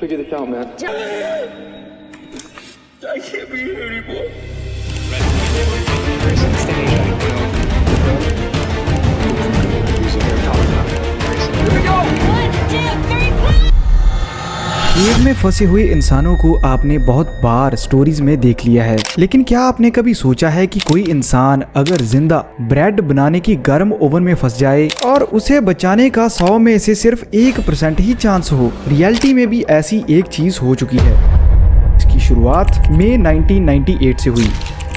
We do the film, man. I can't be here anymore. Here we go. 1, 2, 3, play! पेड़ में फंसे हुए इंसानों को आपने बहुत बार स्टोरीज में देख लिया है, लेकिन क्या आपने कभी सोचा है कि कोई इंसान अगर जिंदा ब्रेड बनाने की गर्म ओवन में फंस जाए और उसे बचाने का 100 में से सिर्फ 1% ही चांस हो। रियलिटी में भी ऐसी एक चीज हो चुकी है। इसकी शुरुआत मई 1998 से हुई,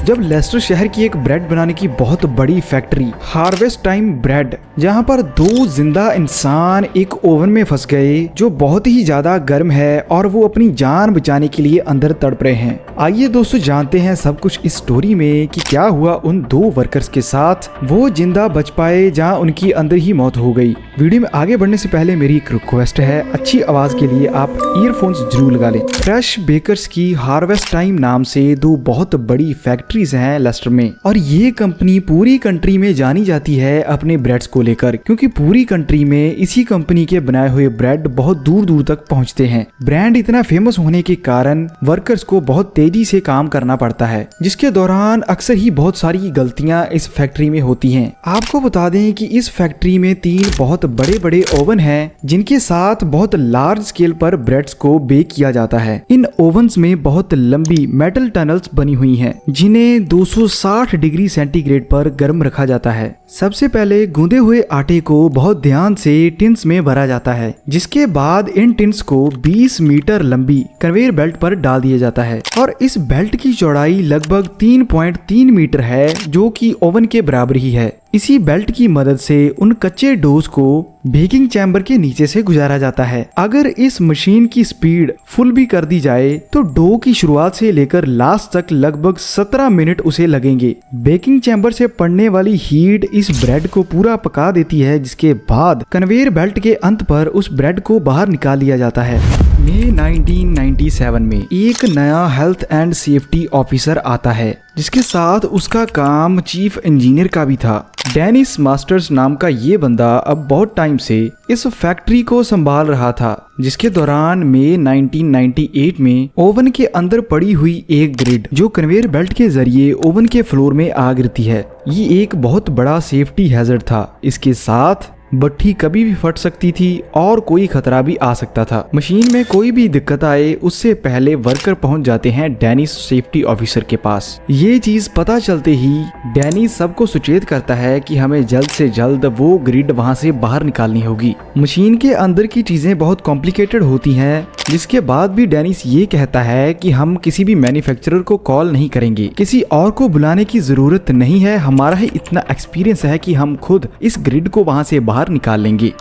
जब लेस्टर शहर की एक ब्रेड बनाने की बहुत बड़ी फैक्ट्री हार्वेस्ट टाइम ब्रेड, जहां पर 2 जिंदा इंसान एक ओवन में फंस गए जो बहुत ही ज्यादा गर्म है और वो अपनी जान बचाने के लिए अंदर तड़प रहे हैं। आइए दोस्तों जानते हैं सब कुछ इस स्टोरी में कि क्या हुआ उन 2 वर्कर्स के साथ। वो जिंदा बच पाए जहां उनकी अंदर ही मौत हो गई। वीडियो में आगे बढ़ने से पहले मेरी एक रिक्वेस्ट है, अच्छी आवाज के लिए आप ईयरफोन्स जरूर लगा लें। फ्रेश बेकर्स की हार्वेस्ट टाइम नाम से 2 बहुत बड़ी फैक्ट्रीज हैं लेस्टर में, और ये कंपनी पूरी कंट्री में जानी जाती है अपने ब्रेड्स को लेकर, क्योंकि पूरी कंट्री में इसी कंपनी के बनाए हुए ब्रेड बहुत दूर दूर तक पहुंचते हैं। ब्रांड इतना फेमस होने के कारण वर्कर्स को बहुत तेजी से काम करना पड़ता है, जिसके दौरान अक्सर ही बहुत सारी गलतियां इस फैक्ट्री में होती हैं। आपको बता दें कि इस फैक्ट्री में 3 बहुत बड़े बड़े ओवन हैं, जिनके साथ बहुत लार्ज स्केल पर ब्रेड्स को बेक किया जाता है। इन ओवन्स में बहुत लंबी मेटल टनल्स बनी हुई हैं, जिन्हें 260 डिग्री सेंटीग्रेड पर गर्म रखा जाता है। सबसे पहले गूंदे हुए आटे को बहुत ध्यान से टिन्स में भरा जाता है, जिसके बाद इन टिन्स को 20 मीटर लंबी कन्वेयर बेल्ट पर डाल दिया जाता है, और इस बेल्ट की चौड़ाई लगभग 3.3 मीटर है, जो कि ओवन के बराबर ही है। इसी बेल्ट की मदद से उन कच्चे डोज को बेकिंग चैम्बर के नीचे से गुजारा जाता है। अगर इस मशीन की स्पीड फुल भी कर दी जाए तो डो की शुरुआत से लेकर लास्ट तक लगभग 17 मिनट उसे लगेंगे। बेकिंग चैम्बर से पड़ने वाली हीट इस ब्रेड को पूरा पका देती है, जिसके बाद कन्वेयर बेल्ट के अंत पर उस ब्रेड को बाहर निकाल लिया जाता है। मई 1997 में एक नया हेल्थ एंड सेफ्टी ऑफिसर आता है, जिसके साथ उसका काम चीफ इंजीनियर का भी था। डेनिस मास्टर्स नाम का ये बंदा अब बहुत टाइम से इस फैक्ट्री को संभाल रहा था, जिसके दौरान मई 1998 में ओवन के अंदर पड़ी हुई एक ग्रिड जो कन्वेयर बेल्ट के जरिए ओवन के फ्लोर में आ गिरती है। ये एक बहुत बड़ा सेफ्टी हैजर्ड था। इसके साथ भट्टी कभी भी फट सकती थी और कोई खतरा भी आ सकता था। मशीन में कोई भी दिक्कत आए उससे पहले वर्कर पहुंच जाते हैं डेनिस सेफ्टी ऑफिसर के पास। ये चीज पता चलते ही डेनिस सबको सुचेत करता है कि हमें जल्द से जल्द वो ग्रिड वहां से बाहर निकालनी होगी। मशीन के अंदर की चीजें बहुत कॉम्प्लिकेटेड होती हैं, जिसके बाद भी डेनिस ये कहता है कि हम किसी भी मैन्युफैक्चरर को कॉल नहीं करेंगे, किसी और को बुलाने की जरूरत नहीं है, हमारा ही इतना एक्सपीरियंस है कि हम खुद इस ग्रिड को वहां से बाहर निकाल लेंगे।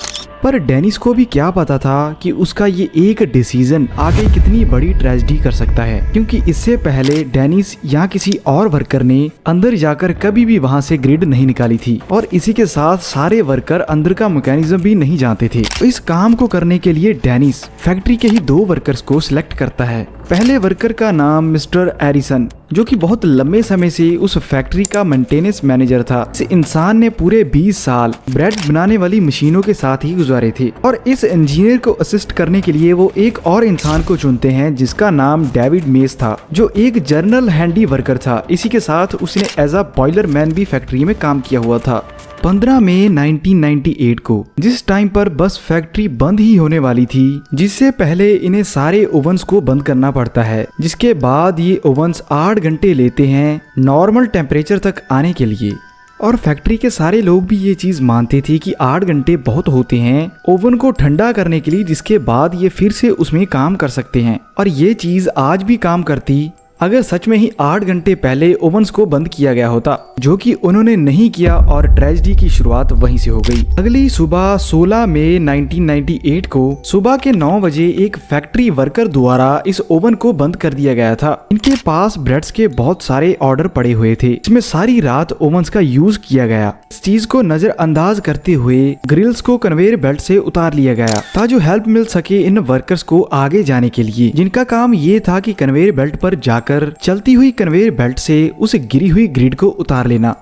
पर डेनिस को भी क्या पता था कि उसका ये एक डिसीजन आगे कितनी बड़ी ट्रेजेडी कर सकता है, क्योंकि इससे पहले डेनिस या किसी और वर्कर ने अंदर जाकर कभी भी वहां से ग्रिड नहीं निकाली थी, और इसी के साथ सारे वर्कर अंदर का मैकेनिज्म भी नहीं जानते थे। तो इस काम को करने के लिए डेनिस फैक्ट्री के ही 2 वर्कर्स को सिलेक्ट करता है। पहले वर्कर का नाम मिस्टर एरिसन, जो कि बहुत लंबे समय से उस फैक्ट्री का मेंटेनेंस मैनेजर था। इस इंसान ने पूरे 20 साल ब्रेड बनाने वाली मशीनों के साथ ही गुजारे थे, और इस इंजीनियर को असिस्ट करने के लिए वो एक और इंसान को चुनते हैं, जिसका नाम डेविड मेस था, जो एक जर्नल हैंडी वर्कर था। इसी के साथ उसने एज अ बॉयलर मैन भी फैक्ट्री में काम किया हुआ था। 15 मई 1998 को, जिस टाइम पर बस फैक्ट्री बंद ही होने वाली थी, जिससे पहले इन्हें सारे ओवंस को बंद करना पड़ता है, जिसके बाद ये ओवंस 8 घंटे लेते हैं नॉर्मल टेम्परेचर तक आने के लिए। और फैक्ट्री के सारे लोग भी ये चीज मानते थे कि 8 घंटे बहुत होते हैं ओवन को ठंडा करने के लिए, जिसके बाद ये फिर से उसमें काम कर सकते हैं। और ये चीज आज भी काम करती अगर सच में ही 8 घंटे पहले ओवन्स को बंद किया गया होता, जो कि उन्होंने नहीं किया, और ट्रेजेडी की शुरुआत वहीं से हो गई। अगली सुबह 16 मई 1998 को सुबह के 9 बजे एक फैक्ट्री वर्कर द्वारा इस ओवन को बंद कर दिया गया था। इनके पास ब्रेड्स के बहुत सारे ऑर्डर पड़े हुए थे, इसमें सारी रात ओवन्स का यूज किया गया। इस चीज को नजरअंदाज करते हुए ग्रिल्स को कन्वेयर बेल्ट से उतार लिया गया, ताकि हेल्प मिल सके इन वर्कर्स को आगे जाने के लिए, जिनका काम ये था कि कन्वेयर बेल्ट पर जाकर चलती हुई कन्वेयर बेल्ट से उस गिरी हुई ग्रिड को उतार लेना।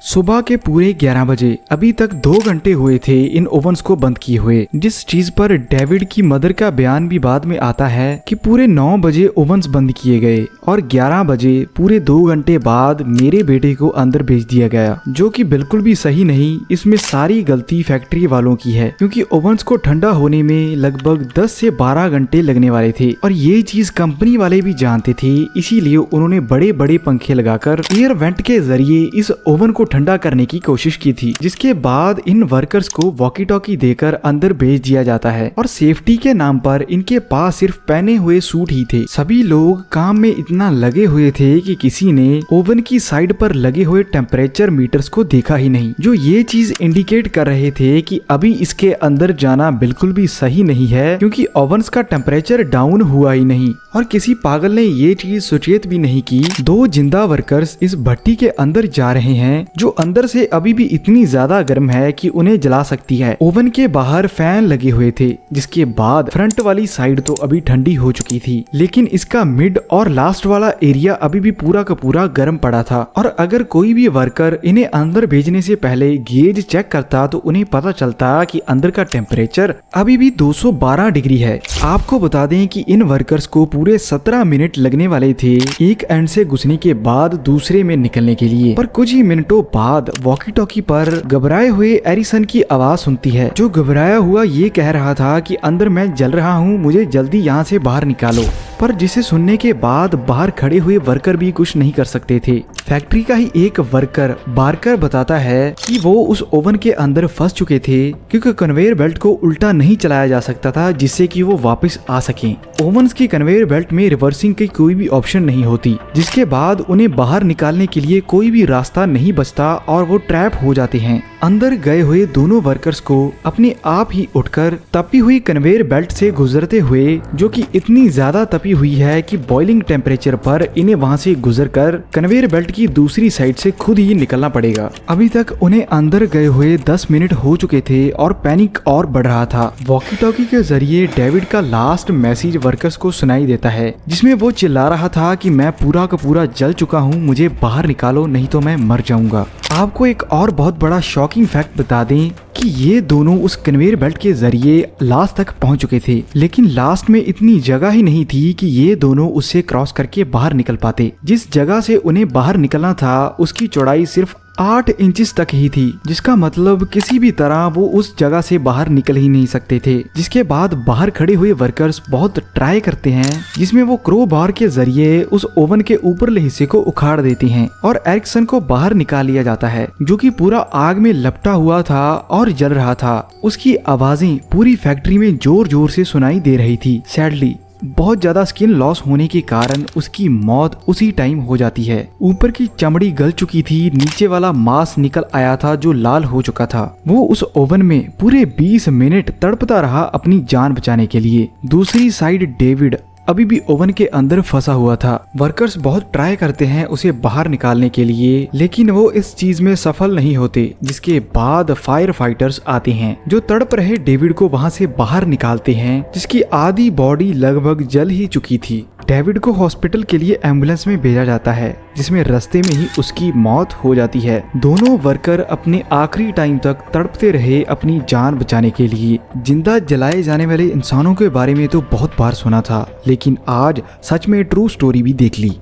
सुबह के पूरे 11 बजे। अभी तक 2 घंटे हुए थे इन ओवन्स को बंद किए हुए, जिस चीज पर डेविड की मदर का बयान भी बाद में आता है कि पूरे 9 बजे ओवन्स बंद किए गए और 11 बजे पूरे 2 घंटे बाद मेरे बेटे को अंदर भेज दिया गया, जो कि बिल्कुल भी सही नहीं। इसमें सारी गलती फैक्ट्री वालों की है, क्योंकि ओवन्स को ठंडा होने में लगभग 10 से 12 घंटे लगने वाले थे और ये चीज कंपनी वाले भी जानते थे। इसीलिए उन्होंने बड़े बड़े पंखे लगाकर एयर वेंट के जरिए इस ओवन को ठंडा करने की कोशिश की थी, जिसके बाद इन वर्कर्स को वॉकी टॉकी देकर अंदर भेज दिया जाता है और सेफ्टी के नाम पर इनके पास सिर्फ पहने हुए सूट ही थे। सभी लोग काम में इतना लगे हुए थे कि किसी ने ओवन की साइड पर लगे हुए टेम्परेचर मीटर्स को देखा ही नहीं, जो ये चीज इंडिकेट कर रहे थे कि अभी इसके अंदर जाना बिल्कुल भी सही नहीं है, क्योंकि ओवन्स का टेम्परेचर डाउन हुआ ही नहीं। और किसी पागल ने ये चीज सचेत भी नहीं की 2 जिंदा वर्कर्स इस भट्टी के अंदर जा रहे हैं, जो अंदर से अभी भी इतनी ज्यादा गर्म है कि उन्हें जला सकती है। ओवन के बाहर फैन लगे हुए थे, जिसके बाद फ्रंट वाली साइड तो अभी ठंडी हो चुकी थी, लेकिन इसका मिड और लास्ट वाला एरिया अभी भी पूरा का पूरा गर्म पड़ा था। और अगर कोई भी वर्कर इन्हें अंदर भेजने से पहले गेज चेक करता तो उन्हें पता चलता कि अंदर का टेम्परेचर अभी भी 212 डिग्री है। आपको बता दें कि इन वर्कर्स को पूरे 17 मिनट लगने वाले थे एक एंड से घुसने के बाद दूसरे में निकलने के लिए, पर कुछ ही मिनटों बाद वॉकी टॉकी पर घबराए हुए एरिसन की आवाज सुनती है, जो घबराया हुआ ये कह रहा था कि अंदर मैं जल रहा हूँ, मुझे जल्दी यहाँ से बाहर निकालो। पर जिसे सुनने के बाद बाहर खड़े हुए वर्कर भी कुछ नहीं कर सकते थे। फैक्ट्री का ही एक वर्कर बारकर बताता है कि वो उस ओवन के अंदर फंस चुके थे, क्योंकि कन्वेयर बेल्ट को उल्टा नहीं चलाया जा सकता था जिससे कि वो वापस आ सकें। ओवन्स की कन्वेयर बेल्ट में रिवर्सिंग की कोई भी ऑप्शन नहीं होती, जिसके बाद उन्हें बाहर निकालने के लिए कोई भी रास्ता नहीं बचता और वो ट्रैप हो जाते हैं। अंदर गए हुए दोनों वर्कर्स को अपने आप ही उठकर तपी हुई कन्वेयर बेल्ट से गुजरते हुए, जो कि इतनी ज्यादा तपी हुई है कि बॉइलिंग टेम्परेचर पर इन्हें वहां से गुजरकर कन्वेयर बेल्ट की दूसरी साइड से खुद ही निकलना पड़ेगा। अभी तक उन्हें अंदर गए हुए 10 मिनट हो चुके थे और पैनिक और बढ़ रहा था। वॉकी टॉकी के जरिए डेविड का लास्ट मैसेज वर्कर्स को सुनाई देता है, जिसमें वो चिल्ला रहा था कि मैं पूरा का पूरा जल चुका हूँ, मुझे बाहर निकालो नहीं तो मैं मर जाऊंगा। आपको एक और बहुत बड़ा शॉकिंग फैक्ट बता दें कि ये दोनों उस कन्वेयर बेल्ट के जरिए लास्ट तक पहुंच चुके थे, लेकिन लास्ट में इतनी जगह ही नहीं थी कि ये दोनों उससे क्रॉस करके बाहर निकल पाते। जिस जगह से उन्हें बाहर निकलना था उसकी चौड़ाई सिर्फ 8 इंचेस तक ही थी, जिसका मतलब किसी भी तरह वो उस जगह से बाहर निकल ही नहीं सकते थे। जिसके बाद बाहर खड़े हुए वर्कर्स बहुत ट्राई करते हैं, जिसमें वो क्रो बार के जरिए उस ओवन के ऊपरले हिस्से को उखाड़ देते हैं और एरिक्सन को बाहर निकाल लिया जाता है, जो कि पूरा आग में लपटा हुआ था और जल रहा था। उसकी आवाजें पूरी फैक्ट्री में जोर जोर से सुनाई दे रही थी। सैडली बहुत ज्यादा स्किन लॉस होने के कारण उसकी मौत उसी टाइम हो जाती है। ऊपर की चमड़ी गल चुकी थी, नीचे वाला मांस निकल आया था जो लाल हो चुका था। वो उस ओवन में पूरे 20 मिनट तड़पता रहा अपनी जान बचाने के लिए। दूसरी साइड डेविड अभी भी ओवन के अंदर फंसा हुआ था। वर्कर्स बहुत ट्राई करते हैं उसे बाहर निकालने के लिए, लेकिन वो इस चीज में सफल नहीं होते। जिसके बाद फायर फाइटर्स आते हैं जो तड़प रहे डेविड को वहां से बाहर निकालते हैं, जिसकी आधी बॉडी लगभग जल ही चुकी थी। डेविड को हॉस्पिटल के लिए एम्बुलेंस में भेजा जाता है, जिसमें रास्ते में ही उसकी मौत हो जाती है। दोनों वर्कर अपने आखिरी टाइम तक तड़पते रहे अपनी जान बचाने के लिए। जिंदा जलाए जाने वाले इंसानों के बारे में तो बहुत बार सुना था, लेकिन आज सच में ट्रू स्टोरी भी देख ली।